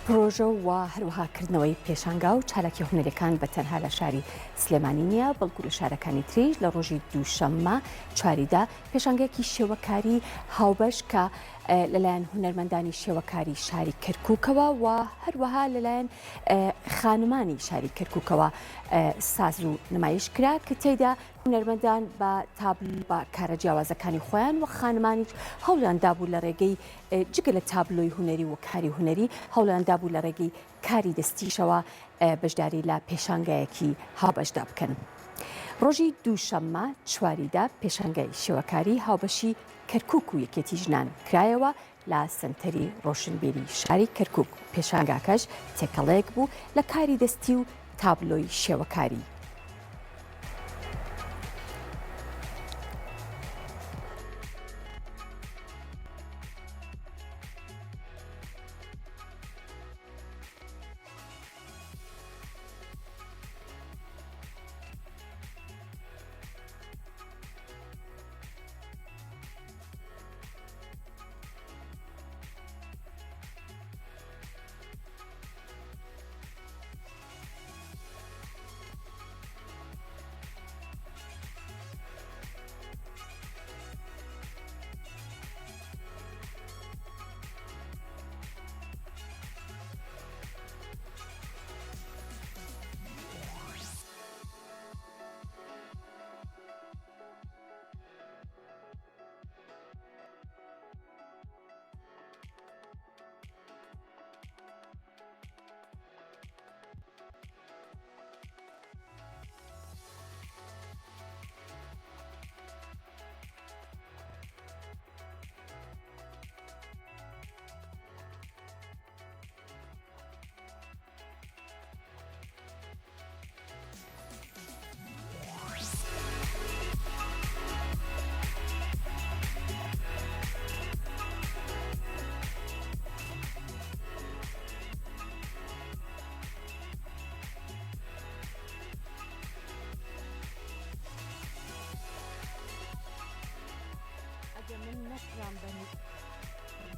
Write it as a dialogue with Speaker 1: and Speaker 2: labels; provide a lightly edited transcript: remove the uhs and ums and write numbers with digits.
Speaker 1: پرۆژە و هەروەهاکردنەوەی پێشانگا و چالاکی هونەرەکان بە تەنها لە شاری سلێمانی نییە بەڵکو لە شارەکانی تریش لە ڕۆژی دووشەممە چواریدا پێشانگەیەکی شێوەکاری هاوبەش کە لەلایەن هونەرمەندانی شێوەکاری شاری کەرکوکەوە و هەروەها لەلایەن خانمانی شاری کەرکوکەوە ساز و نمایش کرا کە تێیدا هونەرمەندان بە تابلو بە کارە جیاوازەکانی خۆیان و خانمانیش هەوڵیاندا بوو لە ڕێگەی جگە لە تابلۆی هونەری و کاری هونەری هەوڵیاندا بوو لە ڕێگەی کاری دەستیشەوە بەشداری لە پێشانگایەکی هاوبەشدا بکەن. ڕۆژی دووشەممە چواریدا پێشانگەی شێوەکاری هاوبەشی كەركوك و یەکێتی ژنان کرایەوە لە سنتەری ڕۆشنبیری شاری کەرکوک. پێشانگاکەش تێکەڵەیەک بوو لە کاری دەستی و تابلۆی شێوەکاری. من نەتوان